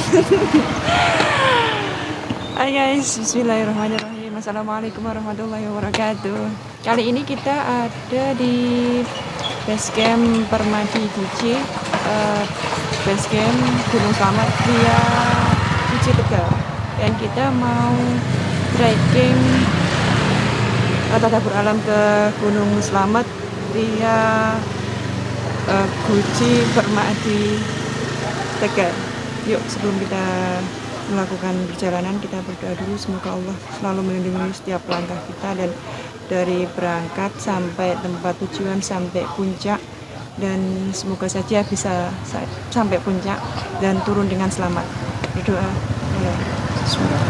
Hai guys, bismillahirrahmanirrahim. Assalamualaikum warahmatullahi wabarakatuh. Kali ini kita ada di basecamp Permadi Guci, basecamp Gunung Slamet via Guci Tegal. Dan kita mau trekking tadabur alam ke Gunung Slamet via Guci Permadi Tegal. Yuk, sebelum kita melakukan perjalanan, kita berdoa dulu. Semoga Allah selalu melindungi setiap langkah kita, dan dari berangkat sampai tempat tujuan, sampai puncak, dan semoga saja bisa sampai puncak dan turun dengan selamat. Berdoa mulai. Bismillah.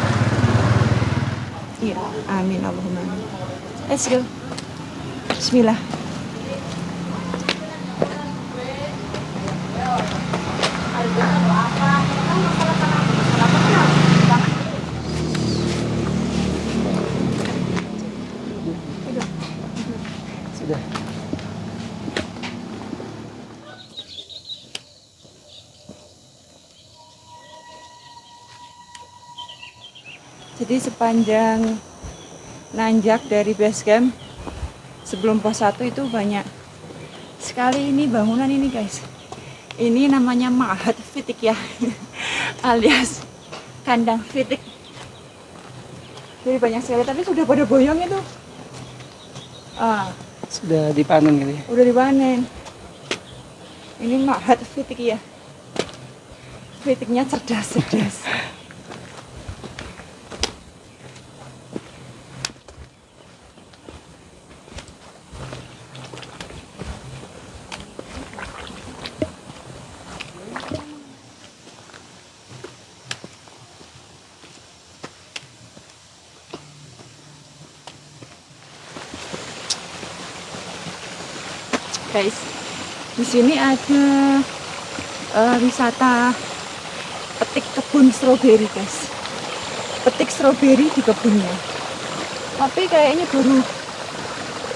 Iya, amin Allahumma amin. Let's go. Bismillah. Sudah. Jadi sepanjang nanjak dari base camp sebelum pos 1 itu banyak sekali ini bangunan ini guys. Ini namanya Ma'had Fitik ya, alias kandang fitik. Jadi banyak sekali, tapi sudah pada boyong itu. Sudah dipanen gitu ya? Udah dipanen. Ini Ma'had Fitik ya. Fitiknya cerdas. Guys, di sini ada wisata petik kebun stroberi guys. Petik stroberi di kebunnya. Tapi kayaknya baru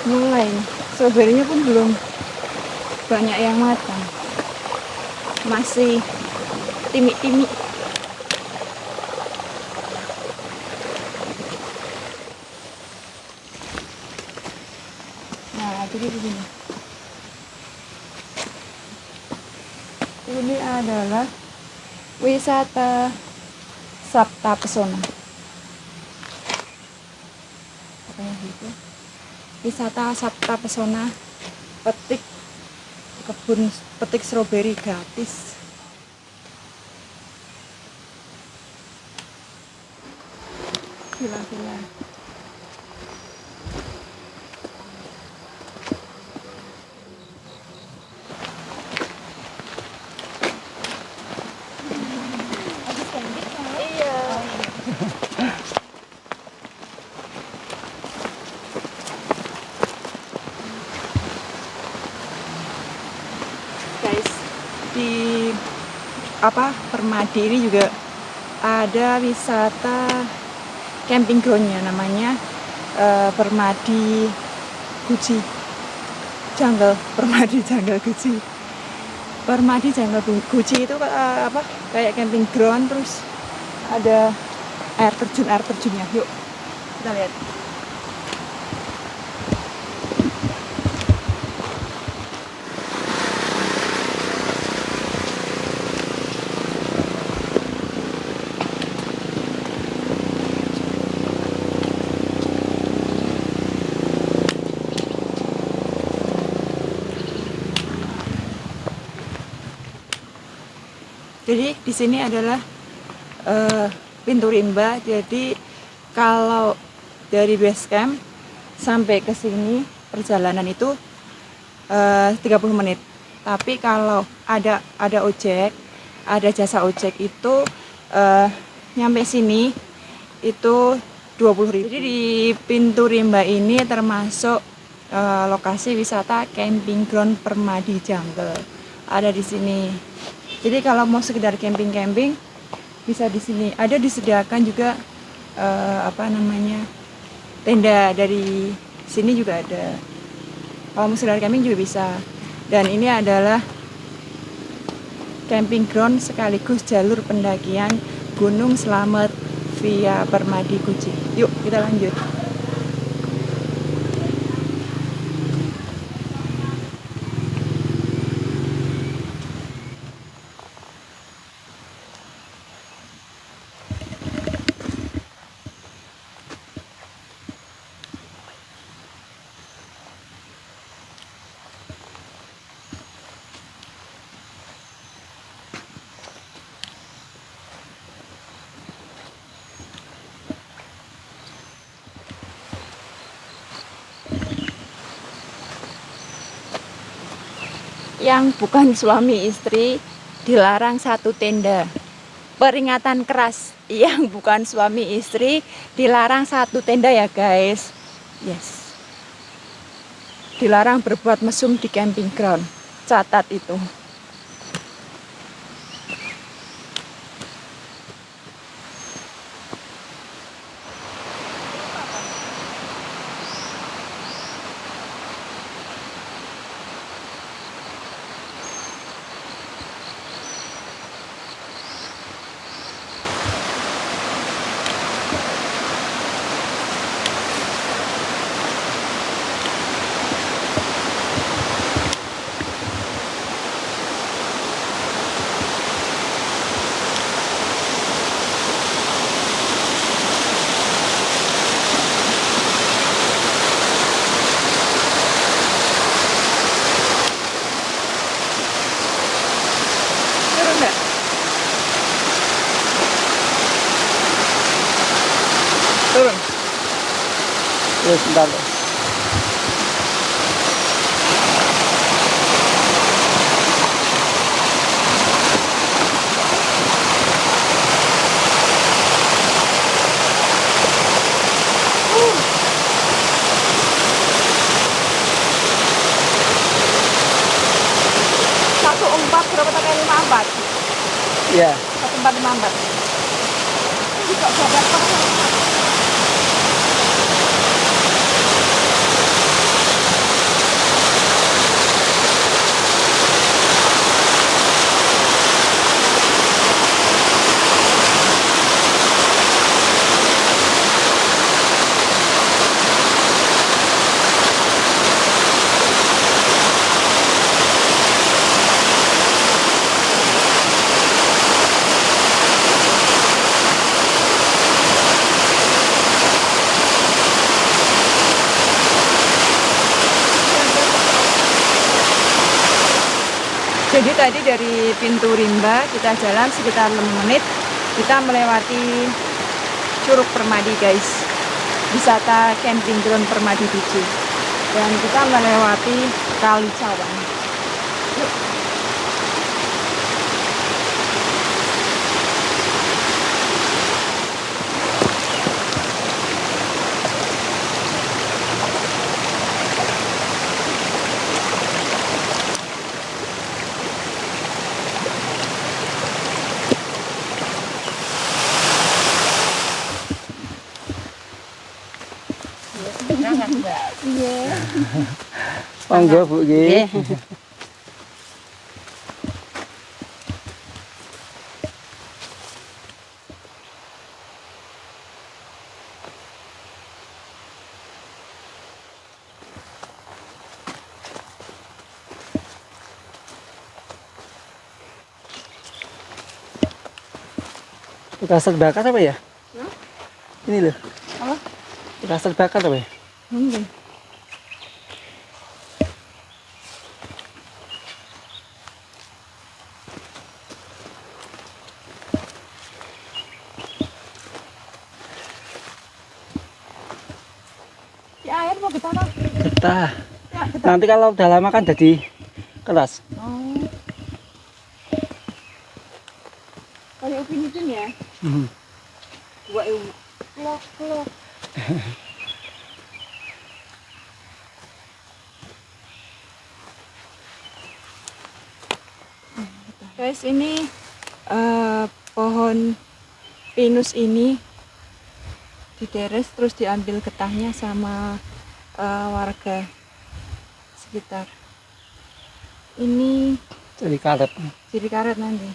mulai. Stroberinya pun belum banyak yang matang. Masih timik-timik. Nah, jadi begini. Ini adalah wisata Sabta Pesona. Katanya gitu. Wisata Sabta Pesona, petik kebun petik stroberi gratis. Gila. Guys, di Permadi ini juga ada wisata camping groundnya, namanya Permadi Guci Jungle. Permadi Jungle Guci. Permadi Jungle Guci itu kayak camping ground, terus ada air terjunnya. Yuk kita lihat. Jadi di sini adalah pintu rimba. Jadi kalau dari base camp sampai ke sini perjalanan itu 30 menit. Tapi kalau ada ojek, ada jasa ojek itu nyampe sini itu 20.000. Jadi di pintu rimba ini termasuk lokasi wisata camping ground Permadi Jungle. Ada di sini. Jadi kalau mau sekedar camping bisa di sini. Ada disediakan juga tenda dari sini juga ada. Kalau mau sekedar camping juga bisa. Dan ini adalah camping ground sekaligus jalur pendakian Gunung Slamet via Permadi Guci. Yuk kita lanjut. Yang bukan suami istri dilarang satu tenda. Peringatan keras, yang bukan suami istri dilarang satu tenda ya guys. Yes. Dilarang berbuat mesum di camping ground. Catat itu. Turun nggak? Turun. Ya sebentar. Satu empat berapa kali 54? Ya. 1454. Ini kok jabat banget. Jadi tadi dari pintu Rimba kita jalan sekitar 5 menit, kita melewati Curug Permadi guys, wisata camping ground Permadi Guci, dan kita melewati Kali Cawang. Yuk. Iya. Monggo Bu nggih. Petasan bakar apa ya? Ini loh. Apa? Petasan bakar apa ya? Mungkin. Di air mau kita apa? Getah. Ya, kita. Nanti kalau udah lama kan jadi keras. Oh. Kayak upin ipin ya? Dua ilmu. Klok. Guys, ini pohon pinus ini dideres terus diambil getahnya sama warga sekitar. Ini Jadi karet. Jadi karet nanti.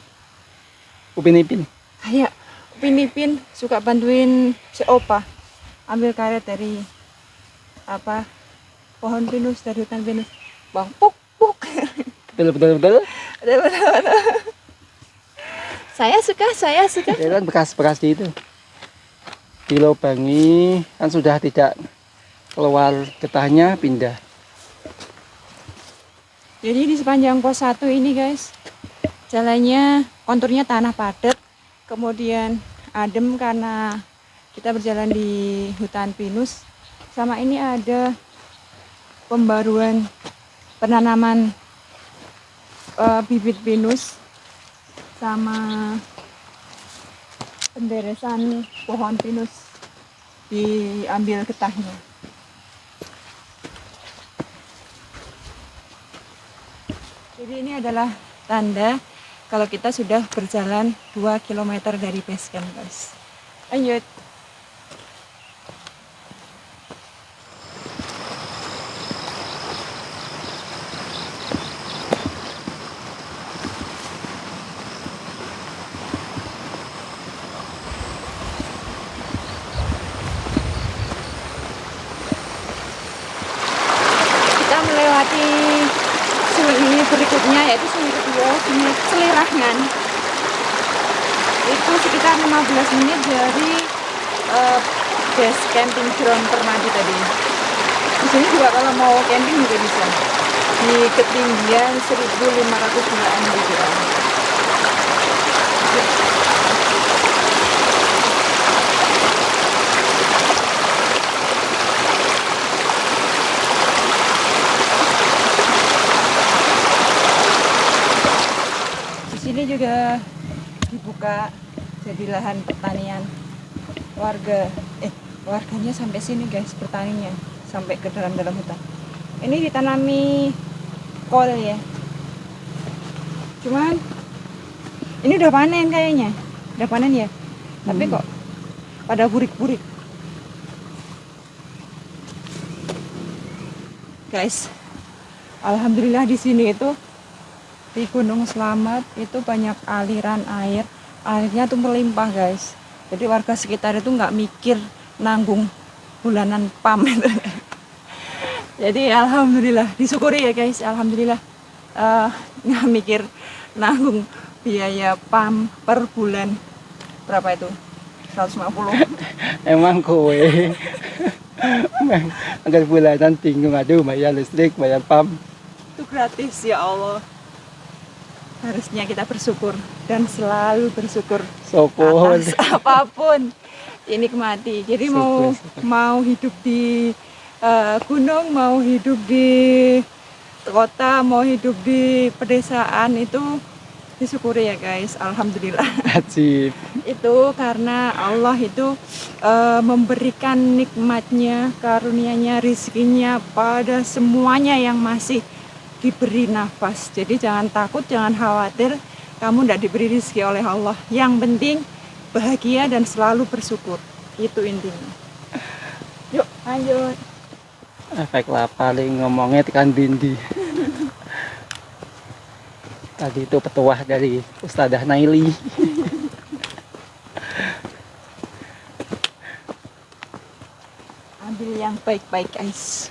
Upin Ipin. Kayak Upin Ipin suka bantuin si Opa ambil karet dari apa pohon pinus, dari hutan pinus. Bang puk puk. Betul. Saya suka. Ya kan bekas-bekas di itu. Dilobangi kan sudah tidak keluar getahnya, pindah. Jadi di sepanjang pos 1 ini guys, jalannya konturnya tanah padat, kemudian adem karena kita berjalan di hutan pinus. Sama ini ada pembaruan penanaman bibit pinus sama penderesan pohon pinus, diambil getahnya. Jadi ini adalah tanda kalau kita sudah berjalan 2 km dari base camp guys. Lanjut. Kita melewati sungai berikutnya, yaitu sungai kedua, sungai Selirangan. Itu sekitar 15 menit dari base camping ground Permadi tadi. Di sini juga kalau mau camping juga bisa. Di ketinggian 1500 meter. Di sini juga dibuka jadi lahan pertanian warganya sampai sini guys, bertaninya sampai ke dalam hutan. Ini ditanami kol ya, cuman ini udah panen kayaknya, udah panen ya, tapi kok pada burik-burik guys. Alhamdulillah di sini itu di Gunung Slamet itu banyak aliran air, airnya tuh melimpah guys. Jadi warga sekitar itu nggak mikir nanggung bulanan PAM itu. Jadi alhamdulillah, disyukuri ya guys, alhamdulillah nggak mikir nanggung biaya PAM per bulan. Berapa itu? 150. Emang kowe angkat bulanan bingung, aduh bayar listrik, bayar PAM. Itu gratis ya Allah. Harusnya kita bersyukur dan selalu bersyukur atas apapun, dinikmati. Jadi mau hidup di gunung, mau hidup di kota, mau hidup di pedesaan, itu disyukuri ya guys, alhamdulillah. Ajib. Itu karena Allah itu memberikan nikmatnya, karunia-Nya, rizkinya pada semuanya yang masih diberi nafas. Jadi jangan takut, jangan khawatir kamu tidak diberi rezeki oleh Allah. Yang penting bahagia dan selalu bersyukur, itu intinya. Yuk lanjut. Efek lah paling ngomongnya tekan bindi. Tadi itu petuah dari Ustadzah Naili. Ambil yang baik-baik guys,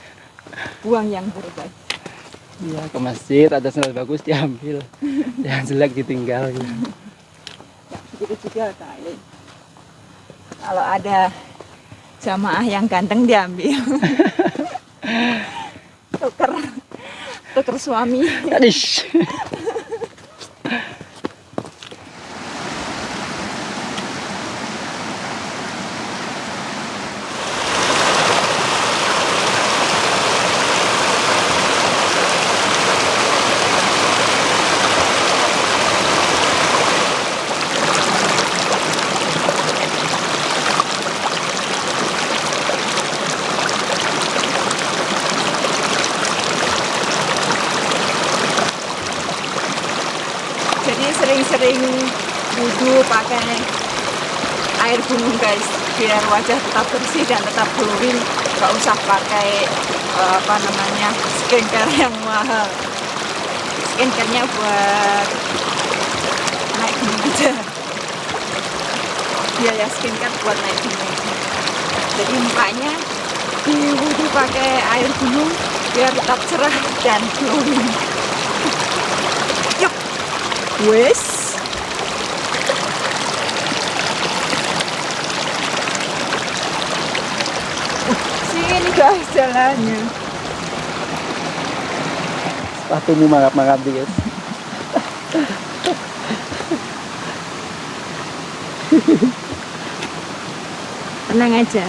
buang yang buruk guys. Iya, ke masjid ada sandal bagus diambil, jangan jelek ditinggal. Ya, begitu juga kali. Kalau ada jamaah yang ganteng diambil. tuker suami. Adish. Jadi sering-sering wudhu pakai air gunung guys, biar wajah tetap bersih dan tetap glowing. Gak usah pakai skincare yang mahal. skincare-nya buat naik gunung aja. Biaya skincare buat naik gunung aja. Jadi mukanya diwudu pakai air gunung biar tetap cerah dan glowing. Yuk, wes. Sini guys jalannya. Sepatumu mangap-mangap nih guys. Tenang aja,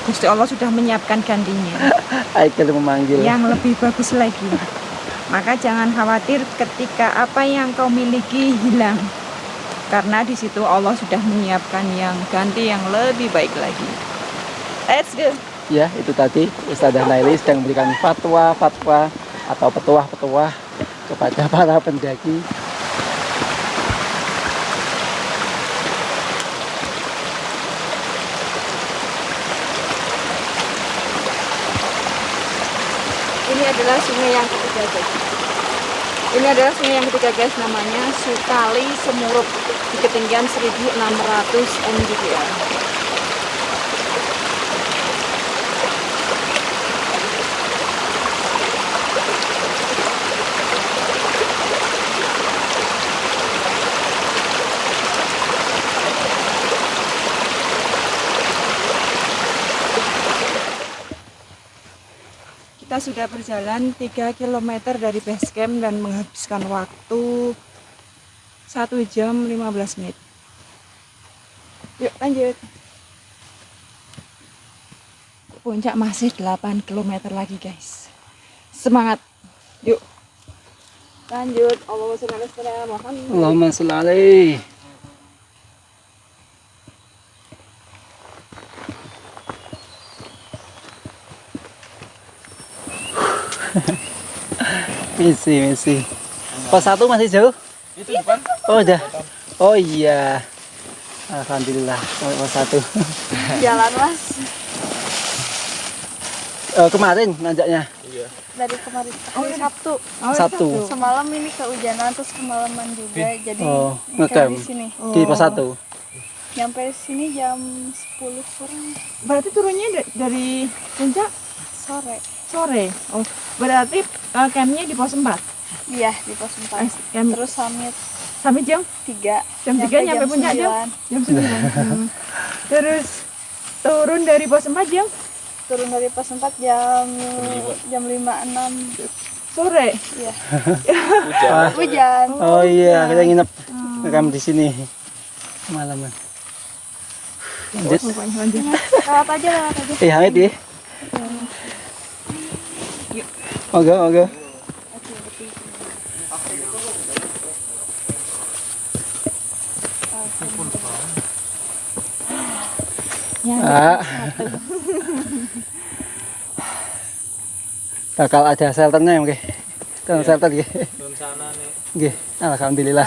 Gusti Allah sudah menyiapkan gantinya Aikel memanggil. yang lebih bagus lagi. Maka jangan khawatir ketika apa yang kau miliki hilang, karena di situ Allah sudah menyiapkan yang ganti yang lebih baik lagi. Let's go. Ya, itu tadi Ustazah Naili sedang memberikan fatwa-fatwa atau petuah-petuah kepada para pendaki. Ini adalah sungai yang ketiga guys. Ini adalah sungai yang ketiga guys, namanya Sukali Semurup di ketinggian 1600 mdpl. Kita sudah berjalan 3 km dari base camp dan menghabiskan waktu 1 jam 15 menit. Yuk lanjut. Puncak masih 8 km lagi guys. Semangat. Yuk. Lanjut. Allahumma sholli ala sayyidina Muhammad. Allahumma sholli alaihi. Misi. Pos 1 masih jauh? Itu depan. Oh udah. Oh iya. Alhamdulillah sampai pos 1. Jalan mas Kemarin nanjaknya Iya. dari kemarin hari Sabtu. Sabtu. Semalam ini kehujanan terus kemalaman juga jadi Oh, ngecamp ngecamp. di sini. Di pos 1. Nyampe sini jam 10 kurang Berarti turunnya dari puncak sore. sore. Oh, berarti campnya di pos 4. Iya di pos 4. Camp Terus summit sampai jam 3. jam 3 nyampe puncak jam 9. Terus turun dari pos 4 jam Turun dari pos 4 jam 5.6 sore. Iya. Hujan. Hujan. Oh iya, kita nginep rekam di sini malaman. Lanjut. Pokoknya lanjut. Lewat aja. Hamid ya. Moga. Ya, Bakal ada shelternya oke. Kan shelter nggih. Turun sana nih. Nggih, alhamdulillah.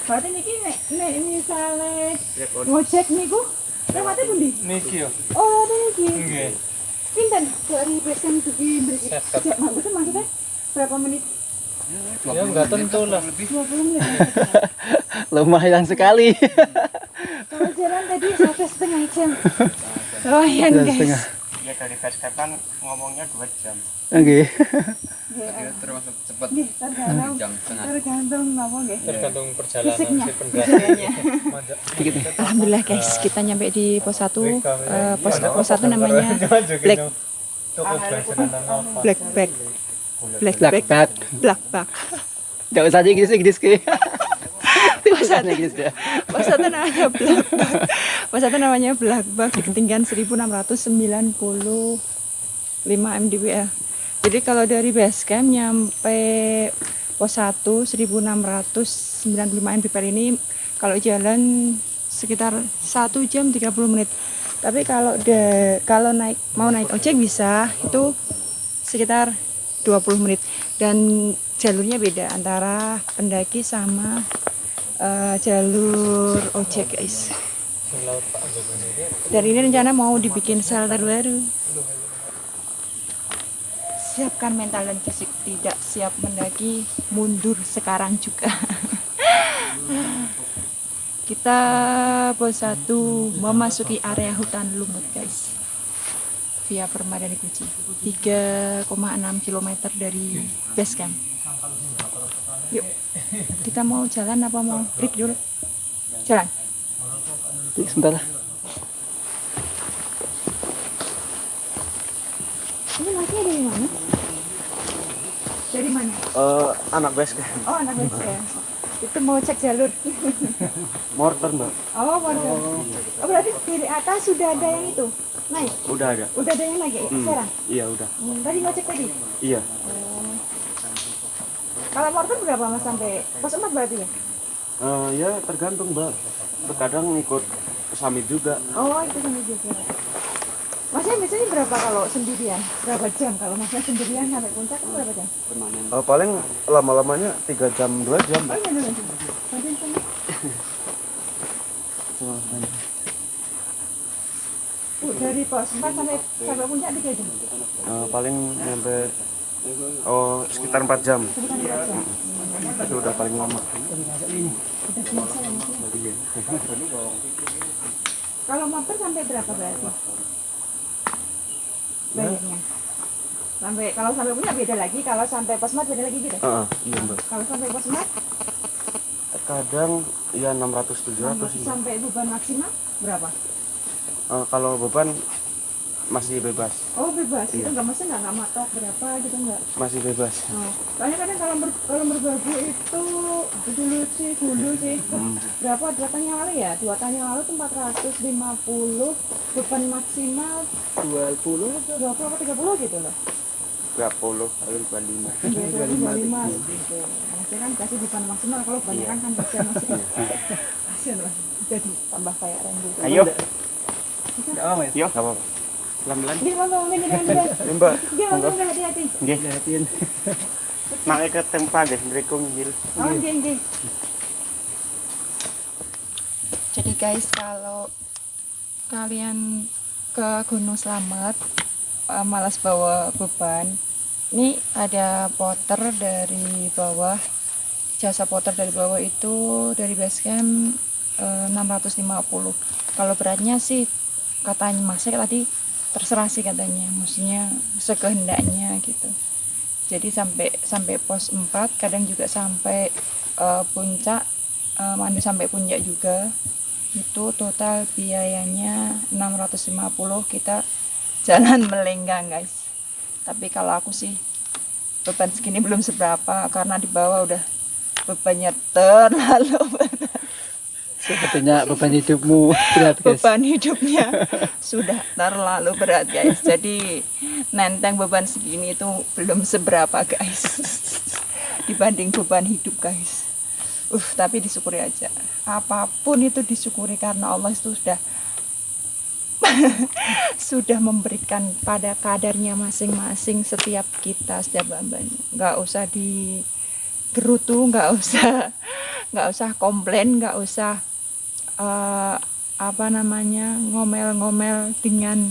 berarti niki nek misale ngojek niku lewatnya pundi? Niki yo. Oh, niki. Nggih. Pinten dari base camp dugi maksudnya berapa menit? Ya enggak tentu lah. 20 menit. Lumayan sekali. Kalau jalan tadi 1,5 jam. Lumayan Jam guys. setengah. Ya dari base camp kan ngomongnya 2 jam. Nggih. Termasuk cepat. Nggih, tergantung Jam setengah. tergantung apa nggih? Tergantung perjalanan Fisiknya. si pendakinya. Dikit nih. Alhamdulillah guys, kita nyampe di pos 1. Pos 1 namanya Black Bag. Enggak usah aja Inggris ke. Pos 1 Inggris ya. namanya Black Bag. Pos 1 namanya Black Bag di ketinggian 1695 mdpl. Jadi kalau dari base camp nyampe pos 1 1695 mdpl ini kalau jalan sekitar 1 jam 30 menit. Tapi kalau mau naik ojek bisa itu sekitar 20 menit dan jalurnya beda antara pendaki sama jalur ojek guys. Dan ini rencana mau dibikin shelter baru. siapkan mental dan fisik. Tidak siap mendaki, mundur sekarang juga. Kita pos 1 memasuki area hutan lumut guys, via Permadani Guci, 3,6 km dari base camp. Yuk, kita mau jalan apa mau break dulu? Jalan. Sebentar lah. Ini masnya dari mana? Dari mana? Anak base camp. Oh, anak base camp. Itu mau cek jalur. Mortar mbak. Oh, warga. Oh, berarti dari atas sudah ada yang itu naik? Udah ada. Udah ada yang naik ya sekarang? Iya udah. Tadi mau cek tadi? Iya. Kalau mortar berapa mas sampai pos 4 berarti ya? Ya tergantung mbak. Terkadang ikut summit juga. Oh, itu sama juga. Masnya biasanya berapa kalau sendirian? Berapa jam kalau masnya sendirian sampai puncak itu berapa jam? Paling lama-lamanya 3 jam 2 jam. Oh iya, nanti sama. Dari pos 4 sampai puncak 3 jam? Paling sampai sekitar 4 jam. Itu udah paling lama. Kalau motor sampai berapa berarti? Bayarnya? Kalau sampai puncak beda lagi, kalau sampai pos 4 beda lagi gitu? Iya mbak. Kalau sampai pos 4? Kadang ya 600-700 sih. Sampai beban maksimal berapa? Kalau beban masih bebas. Oh bebas, Iya. itu nggak maksudnya nggak matok berapa gitu nggak? Masih bebas. Oh, soalnya kadang kalau berbagi itu dulu sih berapa 2 tahun yang lalu ya? 2 tahun yang lalu tuh 450 beban maksimal 20 apa 30 gitu loh. 30 paling 25. Iya 25 gitu. Maksudnya kan kasih beban maksimal, kalau kebanyakan kan kasihan maksudnya. Kasihan lah, jadi tambah kayak gitu. Ayo. Enggak apa-apa ya? Yuk, apa-apa. Pelan-pelan. Dia ngomong ini dengan Mbak. dia ngomong hati-hati. Nggih. Lihatin. Nek ke tempat nggih mriku nggih. Oh, nggih. Jadi guys, kalau kalian ke Gunung Slamet malas bawa beban, ini ada porter dari bawah, jasa porter dari bawah itu dari base camp 650. Kalau beratnya sih katanya masih tadi terserah sih katanya, maksudnya sekehendaknya gitu. Jadi sampai pos 4, kadang juga sampai puncak, mandu sampai puncak juga. Itu total biayanya 650, kita jalan melenggang guys. Tapi kalau aku sih beban segini belum seberapa, karena di bawah udah bebannya terlalu berat. Sepertinya beban hidupmu berat guys. Beban hidupnya sudah terlalu berat guys. Jadi nenteng beban segini itu belum seberapa guys dibanding beban hidup guys. Tapi disyukuri aja. Apapun itu disyukuri, karena Allah itu sudah memberikan pada kadarnya masing-masing setiap kita, setiap hambanya. Nggak usah digerutu, nggak usah komplain, nggak usah ngomel-ngomel dengan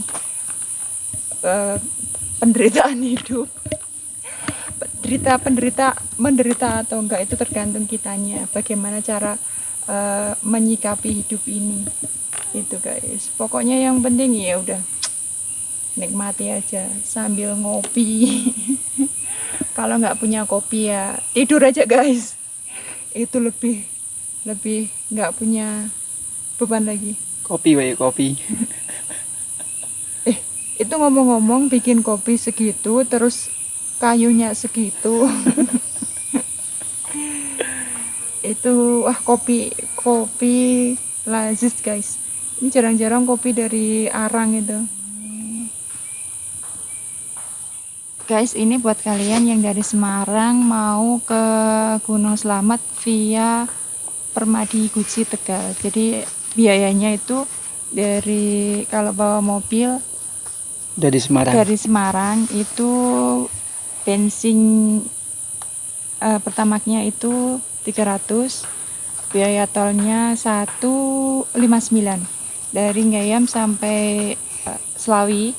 penderitaan hidup. Menderita atau enggak itu tergantung kitanya, bagaimana cara menyikapi hidup ini. Itu guys, pokoknya yang penting ya udah nikmati aja sambil ngopi. Kalau nggak punya kopi ya tidur aja guys, itu lebih nggak punya beban lagi. Kopi kopi. Itu ngomong-ngomong bikin kopi segitu, terus kayunya segitu. Itu kopi lazis guys. Ini jarang-jarang kopi dari arang itu. Guys, ini buat kalian yang dari Semarang mau ke Gunung Slamet via Permadi Guci Tegal. Jadi biayanya itu dari, kalau bawa mobil Dari Semarang itu bensin pertamaknya itu 300, biaya tolnya 159 dari Ngayam sampai Slawi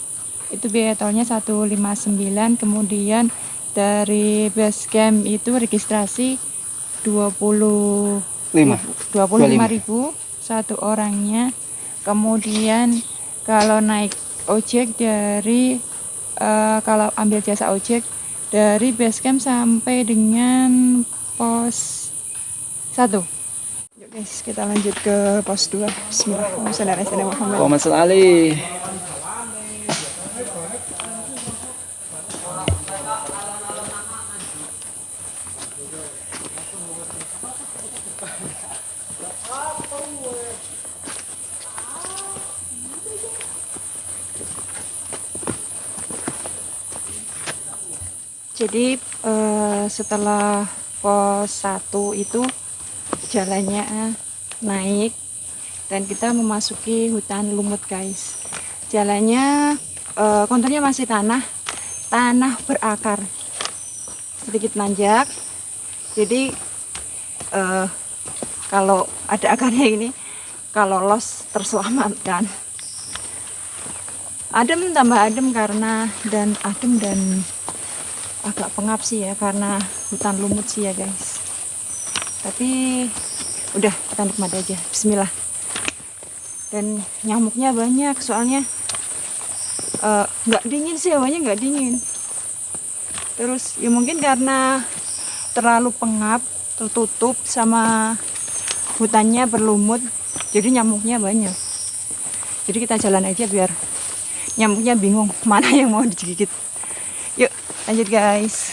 itu biaya tolnya 159. Kemudian dari base camp itu registrasi 25.000 satu orangnya. Kemudian kalau naik ojek dari kalau ambil jasa ojek dari base camp sampai dengan pos 1. Yuk guys, kita lanjut ke pos 2. Bismillahirrahmanirrahim. Muhammad Ali. Jadi setelah pos 1 itu jalannya naik dan kita memasuki hutan lumut guys. Jalannya konturnya masih tanah berakar, sedikit nanjak. Jadi kalau ada akarnya ini, kalau los terselamatkan. Adem tambah adem karena dan agak pengap sih ya karena hutan lumut sih ya guys. Tapi udah, kita nikmat aja. Bismillah. Dan nyamuknya banyak soalnya nggak dingin sih, hawanya nggak dingin. Terus ya mungkin karena terlalu pengap, tertutup sama hutannya berlumut, jadi nyamuknya banyak. Jadi kita jalan aja biar nyamuknya bingung mana yang mau digigit. Yuk lanjut guys.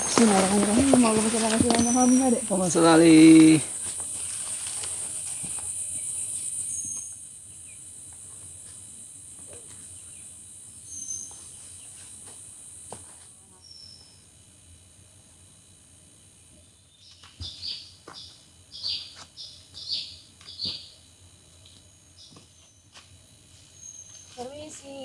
Bismillahirrahmanirrahim. Muhammad Ali. Permisi.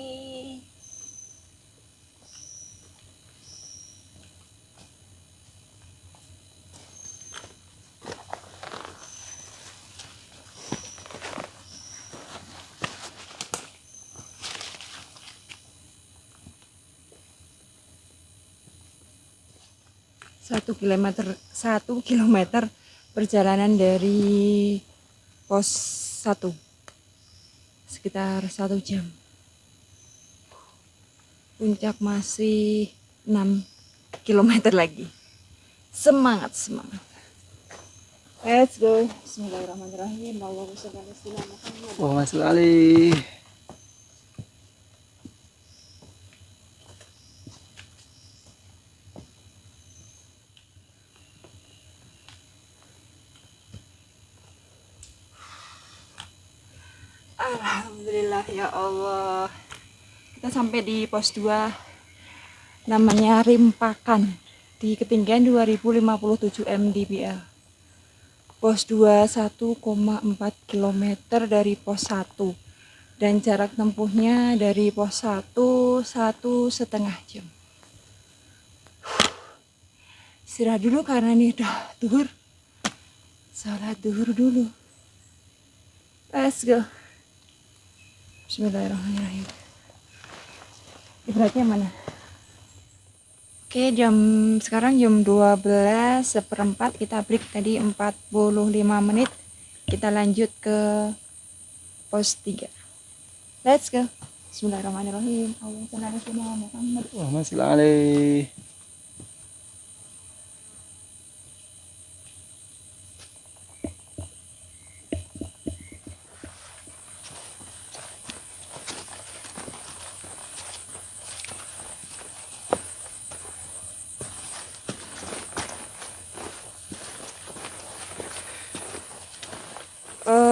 Satu kilometer perjalanan dari pos 1 sekitar 1 jam. Puncak masih 6 kilometer lagi. Semangat. Let's go. Bismillahirrahmanirrahim. Allahumma shalli ala sayyidina Muhammad. Muhammad Ali. Alhamdulillah ya Allah. Kita sampai di pos 2 namanya Rimpakan di ketinggian 2057 mdpl. Pos 2 1,4 km dari pos 1 dan jarak tempuhnya dari pos 1 1,5 jam. Istirahat dulu karena ini udah duhur. Salat duhur dulu. Let's go. Bismillahirrahmanirrahim. Ibaratnya mana? Oke, sekarang jam 12:04, kita break tadi 45 menit. Kita lanjut ke pos 3. Let's go. Bismillahirrahmanirrahim. Allahumma Muhammad. Muhammad Ali.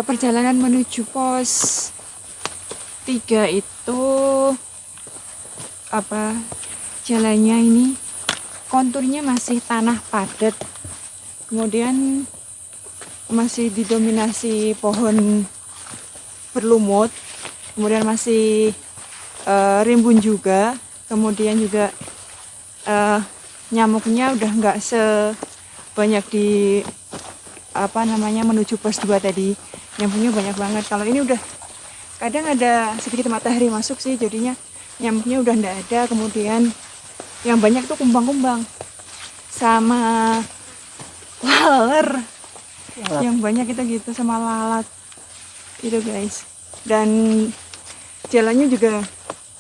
Perjalanan menuju pos 3 itu jalannya ini konturnya masih tanah padat, kemudian masih didominasi pohon berlumut, kemudian masih rimbun juga, kemudian juga nyamuknya udah nggak sebanyak di menuju pos 2 tadi. Nyamuknya banyak banget. Kalau ini udah kadang ada sedikit matahari masuk sih, jadinya nyamuknya udah ndak ada. Kemudian yang banyak tuh kumbang-kumbang sama laler, yang banyak itu gitu, sama lalat itu guys. Dan jalannya juga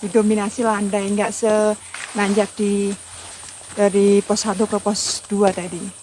didominasi landai, nggak senanjak dari pos 1 ke pos 2 tadi.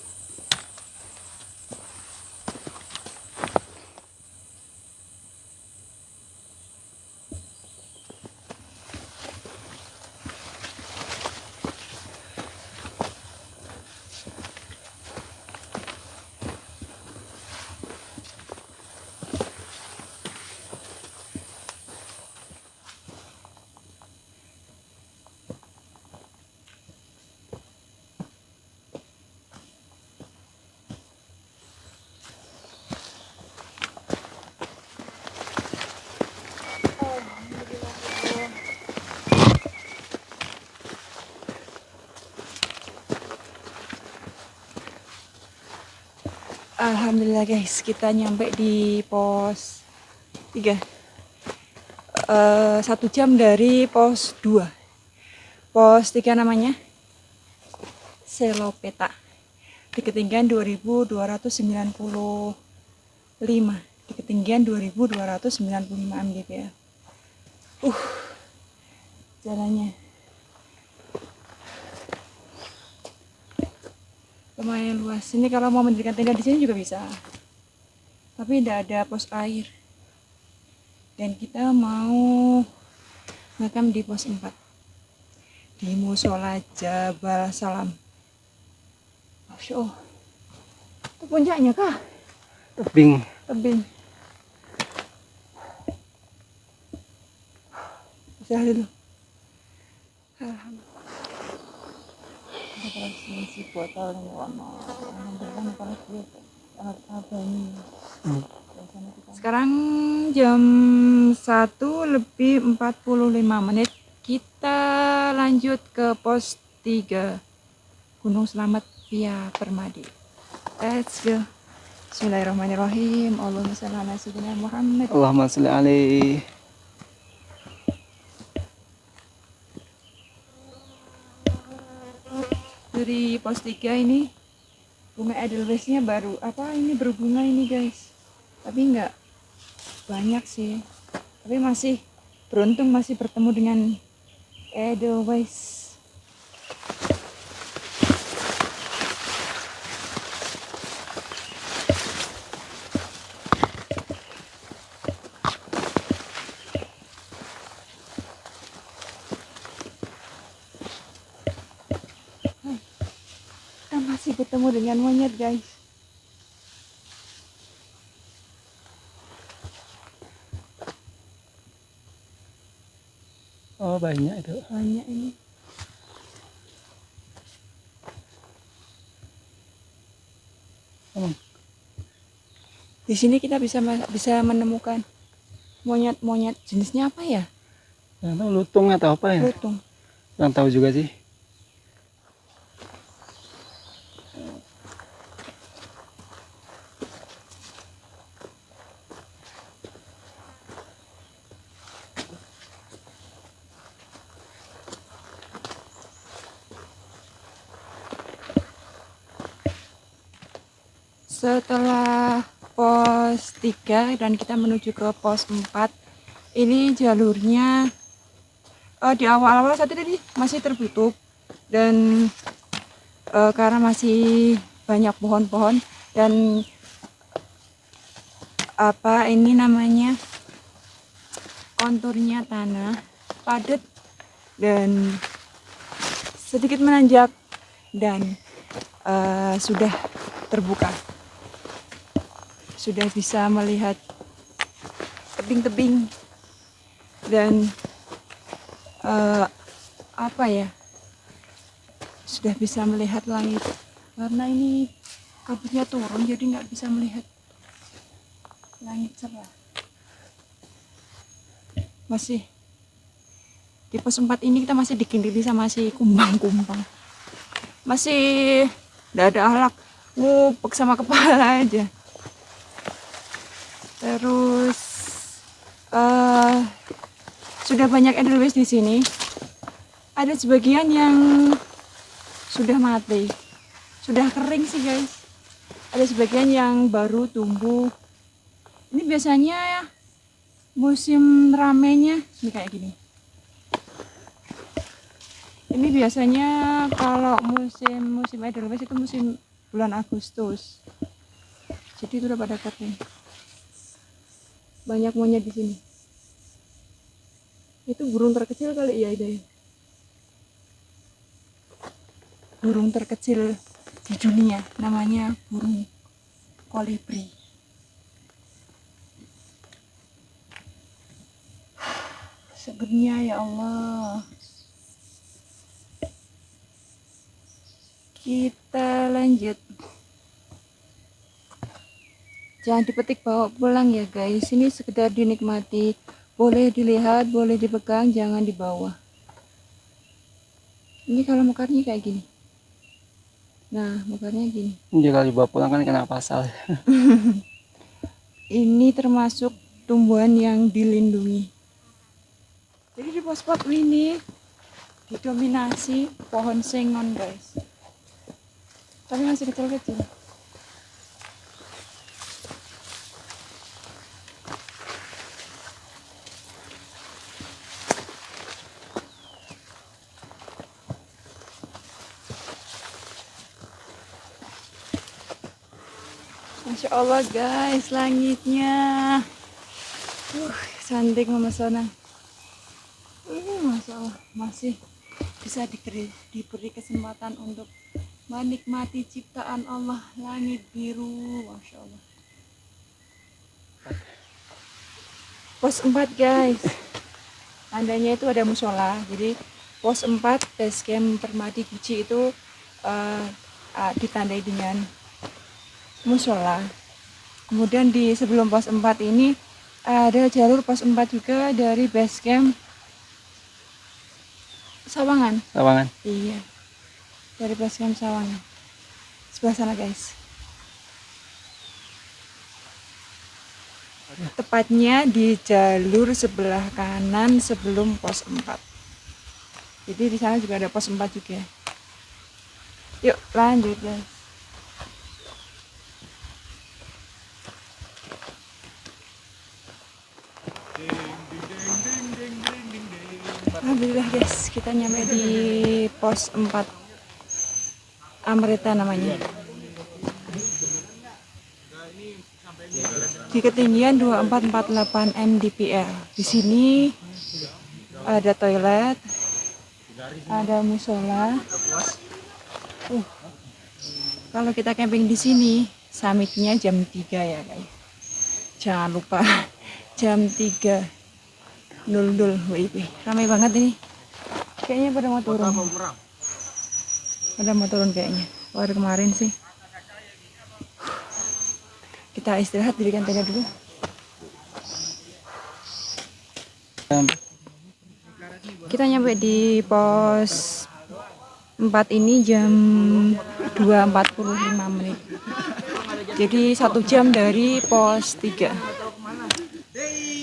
Alhamdulillah guys, kita nyampe di pos 3. 1 jam dari pos 2. Pos 3 namanya Selopeta, di ketinggian 2295, di ketinggian 2295 mdpl. Jalannya lumayan luas. Ini kalau mau mendirikan tenda di sini juga bisa, tapi tidak ada pos air. Dan kita mau ngekam di pos 4 di Musola Jabal Salam. Masya Allah, itu puncaknya kah? Tebing. Tebing. Bisa dulu. Alhamdulillah. Si botol ini warna sekarang jam 1:45. Kita lanjut ke pos 3 Gunung Selamat via Permadi. Let's go. Bismillahirrahmanirrahim. Allahumma shalli ala sayyidina Muhammad. Allahumma sholli alaihi. Dari pos 3 ini bunga edelweisnya baru berbunga ini guys, tapi nggak banyak sih, tapi masih beruntung masih bertemu dengan edelweiss. Masih bertemu dengan monyet guys. Oh banyak itu. Banyak ini. Di sini kita bisa menemukan monyet-monyet jenisnya apa ya? Yang tahu lutung atau apa ya? Lutung. Yang tahu juga sih. Setelah pos 3 dan kita menuju ke pos 4, ini jalurnya di awal-awal saat ini masih tertutup, dan karena masih banyak pohon-pohon dan ini namanya konturnya tanah padat dan sedikit menanjak, dan sudah terbuka. Sudah bisa melihat tebing-tebing dan sudah bisa melihat langit, karena ini kabutnya turun jadi nggak bisa melihat langit cerah. Masih di pos 4 ini kita masih dikelilingi sama si kumbang-kumbang, masih nggak ada ahlak, ngupek sama kepala aja. Terus sudah banyak edelweiss di sini. ada sebagian yang sudah mati, sudah kering sih guys. Ada sebagian yang baru tumbuh. Ini biasanya musim ramenya ini kayak gini. Ini biasanya kalau musim Edelweiss itu musim bulan Agustus. Jadi itu udah pada kering. Banyak monyet di sini. Itu burung terkecil kali ya itu. Burung terkecil di dunia namanya burung kolibri. Segernya ya Allah. Kita lanjut. Jangan dipetik bawa pulang ya guys. Ini sekedar dinikmati. Boleh dilihat, boleh dipegang, jangan dibawa. Ini kalau mekarnya kayak gini. Nah, mekarnya gini. Ini kalau dibawa pulang kan kena pasal. Ini termasuk tumbuhan yang dilindungi. Jadi di pos-pos ini didominasi pohon sengon guys. Tapi masih kecil-kecil. Masya Allah guys, langitnya cantik memesona. Masya Allah, masih bisa diberi kesempatan untuk menikmati ciptaan Allah, langit biru, Masya Allah. Pos 4 guys, tandanya itu ada musola. Jadi pos 4 base camp Permadi Guci itu ditandai dengan musola. Kemudian di sebelum pos 4 ini ada jalur pos 4 juga dari base camp Sawangan. Lawangan. Iya, dari base camp Sawangan sebelah sana guys. Tepatnya di jalur sebelah kanan sebelum pos 4. Jadi di sana juga ada pos 4 juga. Yuk lanjut guys. Alhamdulillah guys, kita nyampe di pos 4 Amrita namanya. Di ketinggian 2448 mdpl. Di sini ada toilet, ada musola. Kalau kita camping di sini, summitnya jam 3 ya guys. Jangan lupa jam 3:00 WIB. Ramai banget ini. Kayaknya pada mau turun. Pada mau turun kayaknya. Baru kemarin sih. Kita istirahat, dirikan tenda dulu. Kita nyampe di pos 4 ini jam 2:45 menit. Jadi 1 jam dari pos 3.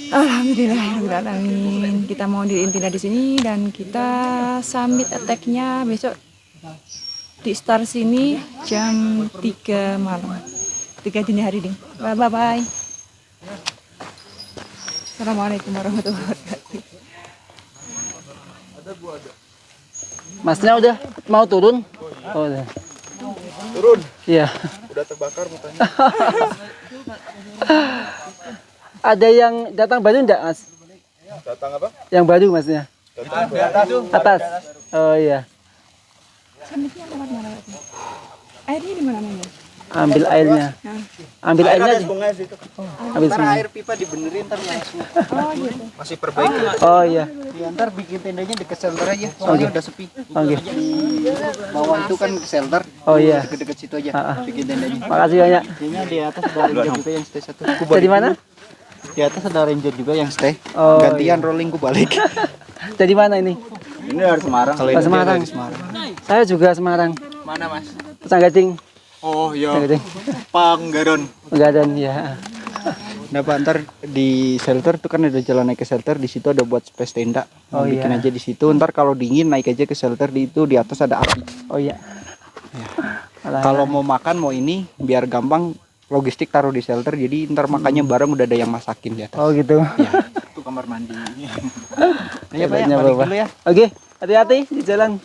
Alhamdulillahirobbilalamin. Kita mau diintina di sini dan kita summit attack-nya besok di start sini jam 3 malam. 3 dini hari nih. Bye bye. Assalamualaikum warahmatullahi wabarakatuh. Masnya udah mau turun? Oh, udah. Turun. Iya. Udah terbakar mukanya. Ada yang datang baru enggak, Mas? Datang apa? Yang baru Masnya? Datang di atas. Atas. Oh iya. Summitnya tempat mana Pak? Airnya di mana namanya? Ambil airnya. Ambil airnya aja. Sungai situ. Ambil Ntar semua. air pipa dibenerin ntar langsung. Oh gitu. Masih perbaikan. Oh iya. Ya, ntar bikin tendanya deket shelter aja. Soalnya udah sepi. Oke. Bawah itu kan shelter. Oh iya. Deket-deket situ aja. Bikin tendanya. Makasih banyak. Kayaknya di atas ada ranger juga yang stay satu. Dari mana? Di atas ada ranger juga yang stay. Oh, Gantian rolling ku balik. Dari mana ini? Ini dari Semarang. Kalau Oh, Semarang. Saya juga Semarang. Mana Mas? Pesanggating. Oh iya. Pesanggating. Panggaron. Pegadaian ya. Nah Pak, ntar di shelter tuh kan ada jalan naik ke shelter, di situ ada buat space tenda. Oh, Bikin iya. aja di situ. Ntar kalau dingin naik aja ke shelter, di atas ada api. Oh iya. Alah, Kalau mau makan mau ini biar gampang logistik taruh di shelter, jadi ntar makannya bareng udah ada yang masakin di atas. Oh gitu. Ya, itu kamar mandi. Ayo Pak ya, Hebatnya, balik Bapak. dulu ya. Oke, hati-hati di jalan.